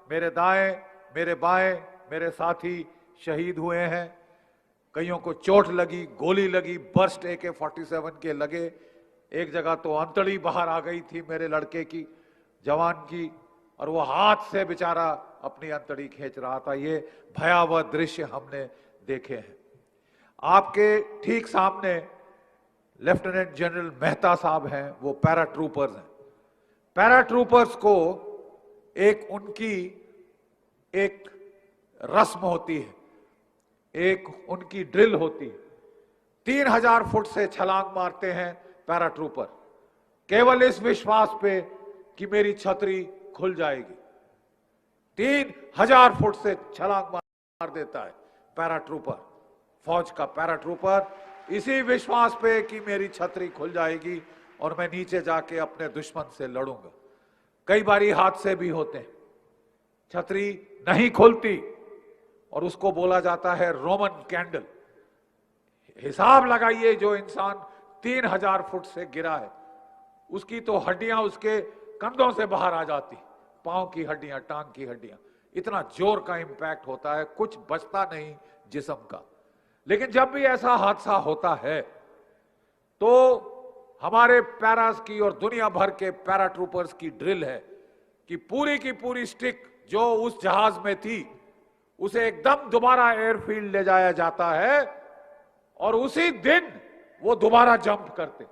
मेरे दाएं, मेरे बाएं मेरे साथी शहीद हुए हैं। कईयों को चोट लगी, गोली लगी, बर्स्ट AK-47 के लगे। एक जगह तो अंतड़ी बाहर आ गई थी मेरे लड़के की, जवान की, और वो हाथ से बेचारा अपनी अंतड़ी खींच रहा था। ये भयावह दृश्य हमने देखे हैं। आपके ठीक सामने लेफ्टिनेंट जनरल मेहता साहब हैं, वो पैरा ट्रूपर्स हैं। पैरा ट्रूपर्स को उनकी एक रस्म होती है, एक उनकी ड्रिल होती है। 3000 फुट से छलांग मारते हैं पैरा ट्रूपर, केवल इस विश्वास पे कि मेरी छतरी खुल जाएगी। 3000 फुट से छलांग मार देता है पैरा ट्रूपर, फौज का पैरा ट्रूपर, इसी विश्वास पे कि मेरी छतरी खुल जाएगी और मैं नीचे जाके अपने दुश्मन से लड़ूंगा। कई बारी हादसे भी होते हैं, छतरी नहीं खुलती और उसको बोला जाता है रोमन कैंडल। हिसाब लगाइए, जो इंसान 3000 फुट से गिरा है उसकी तो हड्डियां उसके कंधों से बाहर आ जाती, पांव की हड्डियां, टांग की हड्डियां, इतना जोर का इंपैक्ट होता है, कुछ बचता नहीं जिस्म का। लेकिन जब भी ऐसा हादसा होता है तो हमारे पैरास की और दुनिया भर के पैरा ट्रूपर्स की ड्रिल है कि पूरी की पूरी स्टिक जो उस जहाज में थी उसे एकदम दोबारा एयरफील्ड ले जाया जाता है और उसी दिन वो दोबारा जंप करते,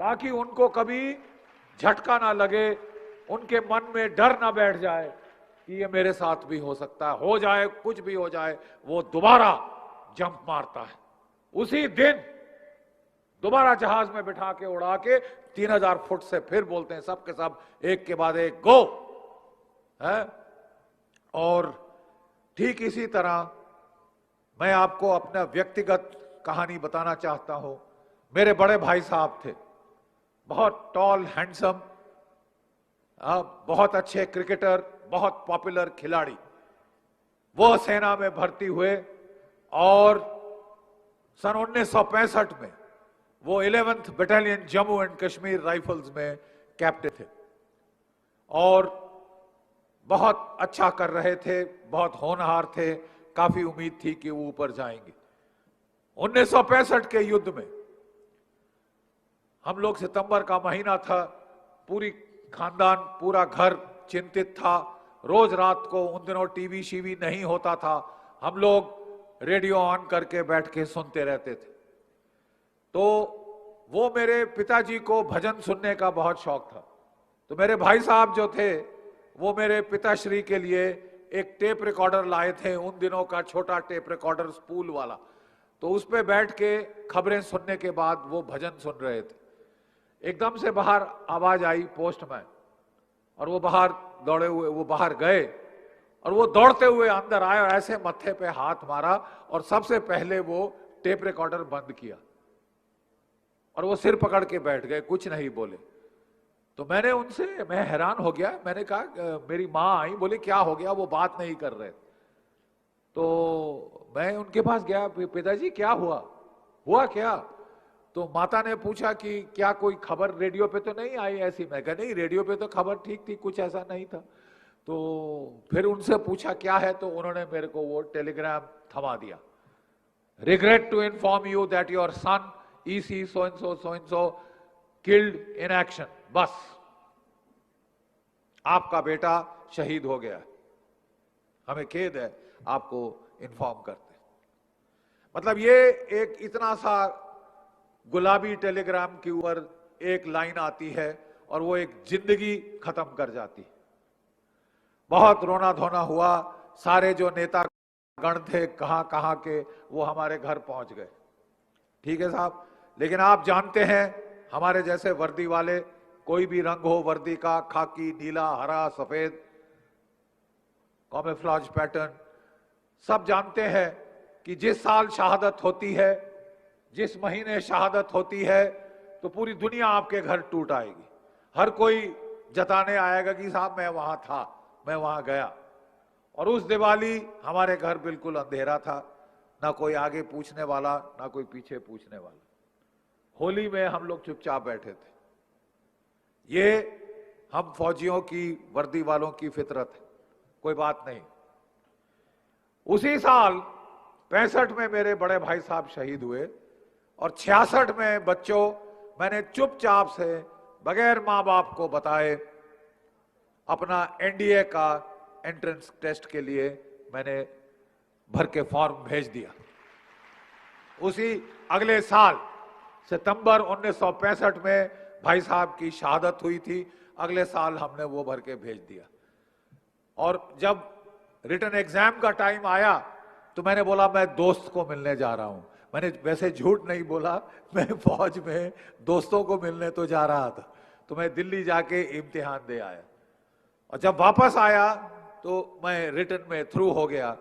ताकि उनको कभी झटका ना लगे, उनके मन में डर ना बैठ जाए कि ये मेरे साथ भी हो सकता है, हो जाए कुछ भी हो जाए, वो दोबारा जंप मारता है। उसी दिन दोबारा जहाज में बिठा के उड़ा के 3000 फुट से फिर बोलते हैं सब के सब एक के बाद एक गो है। और ठीक इसी तरह मैं आपको अपना व्यक्तिगत कहानी बताना चाहता हूं। मेरे बड़े भाई साहब थे, बहुत टॉल हैंडसम, बहुत अच्छे क्रिकेटर, बहुत पॉपुलर खिलाड़ी। वो सेना में भर्ती हुए और सन 1965 में वो 11th battalion Jammu and Kashmir rifles में कैप्टन थे और बहुत अच्छा कर रहे थे, बहुत होनहार थे, काफी उम्मीद थी कि वो ऊपर जाएंगे। 1965 के युद्ध में हम लोग, सितंबर का महीना था, पूरी खानदान, पूरा घर चिंतित था। रोज रात को, उन दिनों टीवी शीवी नहीं होता था, हम लोग रेडियो ऑन करके बैठ के सुनते रहते थे। तो वो मेरे पिताजी को भजन सुनने का बहुत शौक था, तो मेरे भाई साहब जो थे वो मेरे पिताश्री के लिए एक टेप रिकॉर्डर लाए थे, उन दिनों का छोटा टेप रिकॉर्डर स्पूल वाला। तो उस पे बैठ के खबरें सुनने के बाद वो भजन सुन रहे थे। एकदम से बाहर आवाज आई, पोस्टमैन, और वो बाहर दौड़े हुए, वो बाहर गए और वो दौड़ते हुए अंदर आए और ऐसे मत्थे पे हाथ मारा और सबसे पहले वो टेप रिकॉर्डर बंद किया और वो सिर पकड़ के बैठ गए, कुछ नहीं बोले। तो मैं हैरान हो गया। मैंने कहा, मेरी माँ आई, बोले क्या हो गया, वो बात नहीं कर रहे। तो मैं उनके पास गया, पिताजी क्या हुआ क्या? तो माता ने पूछा कि क्या कोई खबर रेडियो पे तो नहीं आई ऐसी? मैं कहा नहीं, रेडियो पे तो खबर ठीक थी, कुछ ऐसा नहीं था। तो फिर उनसे पूछा क्या है, तो उन्होंने मेरे को वो टेलीग्राम थमा दिया। Regret to inform you that your son EC so and so killed in action। बस, आपका बेटा शहीद हो गया, हमें खेद है आपको इन्फॉर्म करते। मतलब ये एक इतना सा गुलाबी टेलीग्राम के ऊपर एक लाइन आती है और वो एक जिंदगी खत्म कर जाती है। बहुत रोना धोना हुआ, सारे जो नेता गण थे कहां कहां के, वो हमारे घर पहुंच गए। ठीक है साहब, लेकिन आप जानते हैं हमारे जैसे वर्दी वाले, कोई भी रंग हो वर्दी का, खाकी, नीला, हरा, सफेद, कैमोफ्लेज पैटर्न, सब जानते हैं कि जिस साल शहादत होती है, जिस महीने शहादत होती है, तो पूरी दुनिया आपके घर टूट आएगी। हर कोई जताने आएगा कि साहब मैं वहां था, मैं वहां गया। और उस दिवाली हमारे घर बिल्कुल अंधेरा था, ना कोई आगे पूछने वाला, ना कोई पीछे पूछने वाला। होली में हम लोग चुपचाप बैठे थे। ये हम फौजियों की, वर्दी वालों की फितरत है। कोई बात नहीं। उसी साल 65 में मेरे बड़े भाई साहब शहीद हुए और 66 में बच्चों मैंने चुपचाप से बगैर मां बाप को बताए अपना एनडीए का एंट्रेंस टेस्ट के लिए मैंने भर के फॉर्म भेज दिया। उसी अगले साल सितंबर 1965 में भाई साहब की शहादत हुई थी। अगले साल हमने वो भर के भेज दिया। और जब रिटन एग्जाम का टाइम आया तो मैंने बोला मैं दोस्त को मिलने जा रहा हूं। मैंने वैसे झूठ नहीं बोला, मैं फौज में दोस्तों को मिलने तो जा रहा था। तो मैं दिल्ली जाके इम्तिहान दे आया और जब वापस आया तो मैं रिटन में थ्रू हो गया।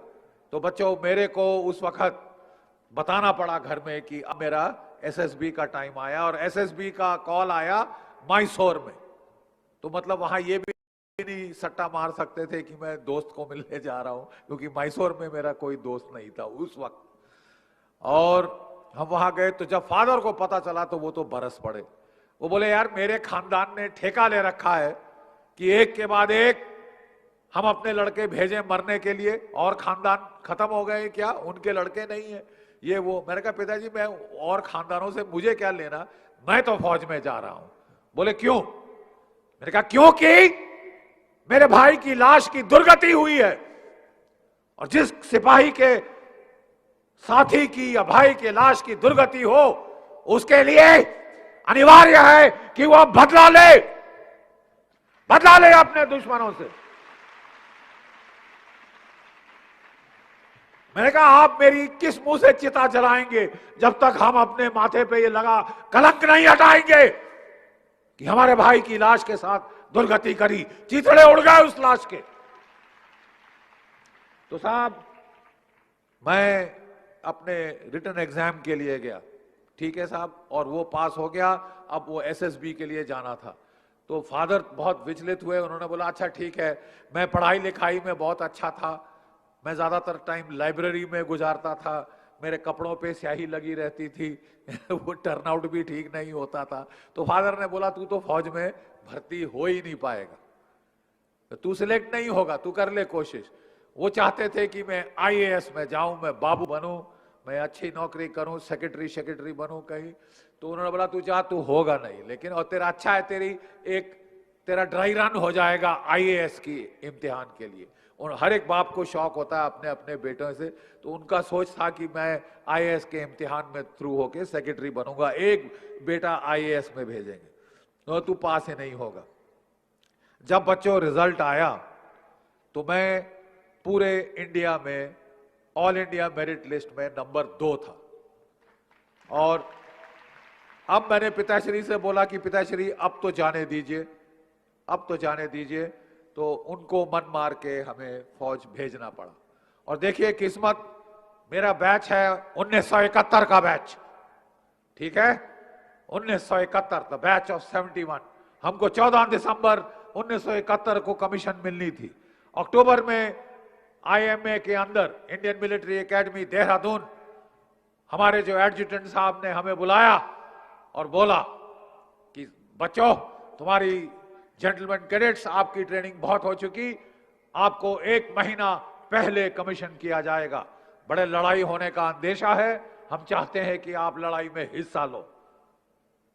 तो बच्चों मेरे को उस वक्त बताना पड़ा घर में कि अब मेरा एसएसबी का टाइम आया और एसएसबी का कॉल आया मैसूर में। तो मतलब वहां ये भी नहीं सट्टा मार सकते थे कि मैं दोस्त को मिलने जा रहा हूं, क्योंकि मैसूर में मेरा कोई दोस्त नहीं था उस वक्त। और हम वहां गए तो जब फादर को पता चला तो वो तो बरस पड़े। वो बोले यार मेरे खानदान ने ठेका ले रखा है कि एक के बाद एक हम अपने लड़के भेजें मरने के लिए, और खानदान खत्म हो गए क्या? उनके लड़के नहीं है ये वो। मैंने कहा पिताजी मैं और खानदानों से मुझे क्या लेना, मैं तो फौज में जा रहा हूं। बोले क्यों? मैंने कहा क्योंकि मेरे भाई की लाश की दुर्गति हुई है और जिस सिपाही के साथी की या भाई के लाश की दुर्गति हो उसके लिए अनिवार्य है कि वह बदला ले अपने दुश्मनों से। मैंने कहा आप मेरी किस मुंह से चिता जलाएंगे जब तक हम अपने माथे पे ये लगा कलंक नहीं हटाएंगे कि हमारे भाई की लाश के साथ दुर्गति करी, चीथड़े उड़ गए उस लाश के। तो साहब मैं अपने रिटन एग्जाम के लिए गया, ठीक है साहब, और वो पास हो गया। अब वो एसएसबी के लिए जाना था। तो फादर बहुत विचलित हुए। उन्होंने बोला अच्छा ठीक है, मैं पढ़ाई लिखाई में बहुत अच्छा था, मैं ज्यादातर टाइम लाइब्रेरी में गुजारता था, मेरे कपड़ों पे स्याही लगी रहती थी वो टर्नआउट भी ठीक नहीं होता था। तो फादर ने बोला तू तो फौज में भर्ती हो ही नहीं पाएगा, तू सिलेक्ट नहीं होगा, तू कर ले कोशिश। वो चाहते थे कि मैं आईएएस में जाऊं, मैं बाबू बनूं, मैं अच्छी नौकरी करूं, सेक्रेटरी बनूं कहीं। तो उन्होंने बोला तू जा, तू होगा नहीं, लेकिन और तेरा अच्छा है तेरा ड्राई रन हो जाएगा आईएएस की इम्तिहान के लिए। और हर एक बाप को शौक होता है अपने अपने बेटों से। तो उनका सोच था कि मैं आईएएस के इम्तिहान में थ्रू होके सेक्रेटरी बनूंगा, एक बेटा आईएएस में भेजेंगे, तो तू पास ही नहीं होगा। जब बच्चों रिजल्ट आया तो मैं पूरे इंडिया में ऑल इंडिया मेरिट लिस्ट में नंबर 2 था। और अब मैंने पिताश्री से बोला कि पिताश्री अब तो जाने दीजिए, अब तो जाने दीजिए। तो उनको मन मार के हमें फौज भेजना पड़ा। और देखिए किस्मत, मेरा बैच है 1971 का बैच, ठीक है, 1971 द बैच ऑफ 71। हमको 14 दिसंबर 1971 को कमीशन मिलनी थी। अक्टूबर में आईएमए के अंदर इंडियन मिलिट्री एकेडमी देहरादून हमारे जो एडजुटेंट साहब ने हमें बुलाया और बोला कि बच्चों तुम्हारी जेंटलमैन कैडेट्स आपकी ट्रेनिंग बहुत हो चुकी, आपको 1 महीना पहले कमीशन किया जाएगा। बड़े लड़ाई होने का अंदेशा है, हम चाहते हैं कि आप लड़ाई में हिस्सा लो।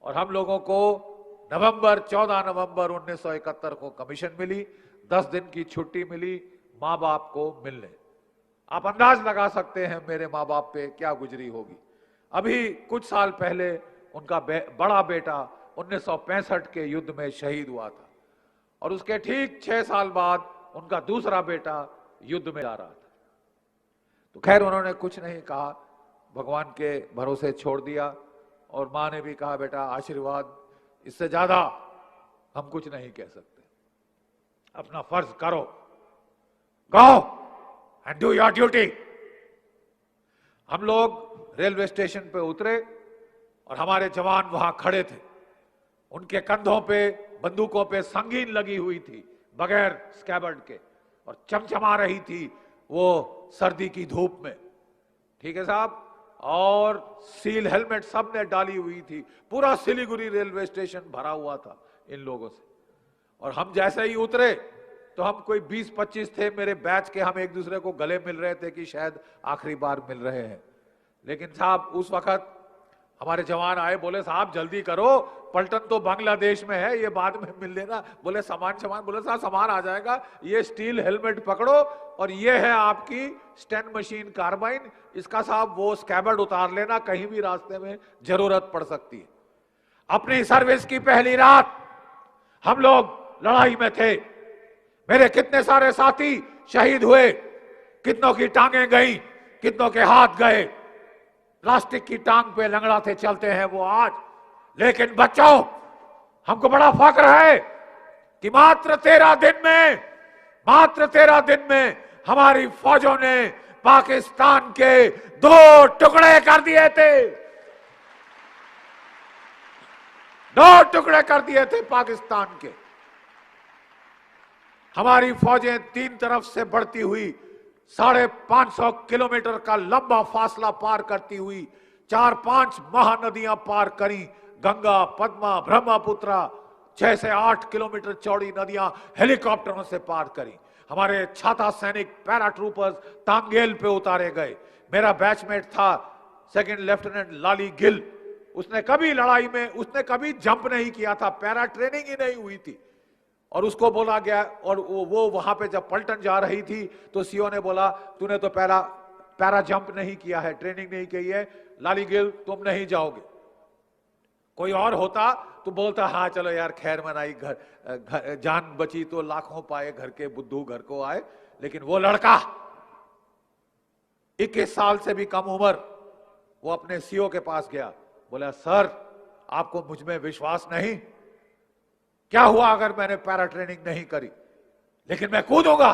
और हम लोगों को 14 नवंबर 1971 को कमीशन मिली, 10 दिन की छुट्टी मिली माँ बाप को मिलने। आप अंदाज लगा सकते हैं मेरे माँ बाप पे क्या गुजरी होगी। अभी कुछ साल पहले उनका बड़ा बेटा 1965 के युद्ध में शहीद हुआ था और उसके ठीक 6 साल बाद उनका दूसरा बेटा युद्ध में जा रहा था। तो खैर उन्होंने कुछ नहीं कहा, भगवान के भरोसे छोड़ दिया। और माँ ने भी कहा बेटा आशीर्वाद, इससे ज्यादा हम कुछ नहीं कह सकते, अपना फर्ज करो, go and do your duty. हम लोग रेलवे स्टेशन पे उतरे और हमारे जवान वहां खड़े थे, उनके कंधों पे बंदूकों पे संगीन लगी हुई थी बगैर स्कैबर्ड के और चमचमा रही थी वो सर्दी की धूप में, ठीक है साहब। और सील हेलमेट सबने डाली हुई थी, पूरा सिलीगुड़ी रेलवे स्टेशन भरा हुआ था इन लोगों से। और हम जैसे ही उतरे तो हम कोई 20-25 थे मेरे बैच के, हम एक दूसरे को गले मिल रहे थे कि शायद आखिरी बार मिल रहे हैं। लेकिन साहब उस वक्त हमारे जवान आए, बोले साहब जल्दी करो, पलटन तो बांग्लादेश में है, ये बाद में मिल लेना। बोले सामान, बोले साहब सामान आ जाएगा, ये स्टील हेलमेट पकड़ो और ये है आपकी स्टैंड मशीन कार्बाइन, इसका साहब वो स्कैबर्ड उतार लेना, कहीं भी रास्ते में जरूरत पड़ सकती है। अपनी सर्विस की पहली रात हम लोग लड़ाई में थे, मेरे कितने सारे साथी शहीद हुए, कितनों की टांगें गई, कितनों के हाथ गए, प्लास्टिक की टांग पे लंगड़ा थे चलते हैं वो आज। लेकिन बच्चों, हमको बड़ा फख्र है कि मात्र 13 दिन में हमारी फौजों ने पाकिस्तान के 2 टुकड़े कर दिए थे, 2 टुकड़े कर दिए थे पाकिस्तान के। हमारी फौजें 3 तरफ से बढ़ती हुई 550 किलोमीटर का लंबा फासला पार करती हुई 4-5 महानदियां पार करी, गंगा, पद्मा, ब्रह्मपुत्रा, 6 से 8 किलोमीटर चौड़ी नदियां हेलीकॉप्टरों से पार करी। हमारे छाता सैनिक पैराट्रूपर्स तांगेल पे उतारे गए। मेरा बैचमेट था 2nd लेफ्टिनेंट लाली गिल, उसने कभी लड़ाई में, उसने कभी जंप नहीं किया था, पैरा ट्रेनिंग ही नहीं हुई थी। और उसको बोला गया, और वो वहां पे जब पलटन जा रही थी तो सीओ ने बोला तूने तो पैरा जंप नहीं किया है, ट्रेनिंग नहीं की है, लाली गिल तुम नहीं जाओगे। कोई और होता तो बोलता हाँ चलो यार खैर मनाई, घर जान बची तो लाखों पाए, घर के बुद्धू घर को आए। लेकिन वो लड़का 21 साल से भी कम उम्र, वो अपने सीओ के पास गया, बोला सर आपको मुझ में विश्वास नहीं, क्या हुआ अगर मैंने पैरा ट्रेनिंग नहीं करी, लेकिन मैं कूदूंगा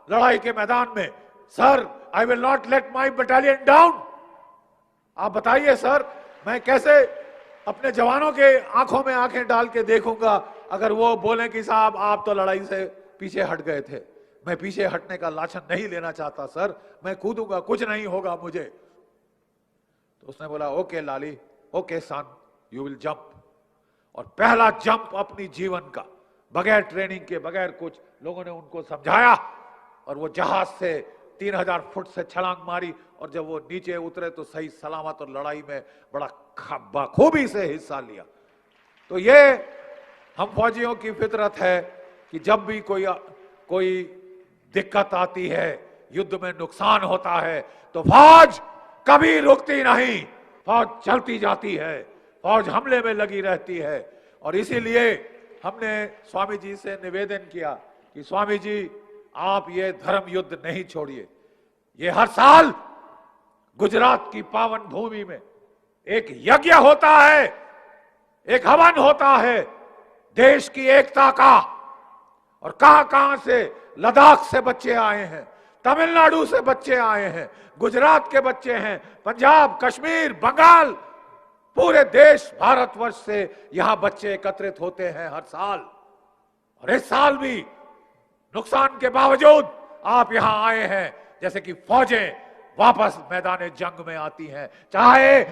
लड़ाई के मैदान में, sir I will not let my battalion down. आप बताइए सर, मैं कैसे अपने जवानों के आंखों में आंखें डाल के देखूंगा अगर वो बोले कि साहब आप तो लड़ाई से पीछे हट गए थे। मैं पीछे हटने का लाछन नहीं लेना चाहता सर, मैं कूदूंगा, कुछ नहीं होगा मुझे। तो उसने बोला okay Lali, okay son, you will jump. और पहला जंप अपनी जीवन का, बगैर ट्रेनिंग के, बगैर कुछ, लोगों ने उनको समझाया और वो जहाज से 3000 फुट से छलांग मारी, और जब वो नीचे उतरे तो सही सलामत और लड़ाई में बड़ा बखूबी से हिस्सा लिया। तो ये हम फौजियों की फितरत है कि जब भी कोई दिक्कत आती है, युद्ध में नुकसान होता है, तो फौज कभी रुकती नहीं, फौज चलती जाती है, फौज हमले में लगी रहती है। और इसीलिए हमने स्वामी जी से निवेदन किया कि स्वामी जी आप ये धर्म युद्ध नहीं छोड़िए। ये हर साल गुजरात की पावन भूमि में एक यज्ञ होता है, एक हवन होता है देश की एकता का। और कहां से, लद्दाख से बच्चे आए हैं, तमिलनाडु से बच्चे आए हैं, गुजरात के बच्चे हैं, पंजाब, कश्मीर, बंगाल, पूरे देश भारतवर्ष से यहां बच्चे एकत्रित होते हैं हर साल। और इस साल भी नुकसान के बावजूद आप यहां आए हैं, जैसे कि फौजें वापस मैदान जंग में आती हैं, चाहे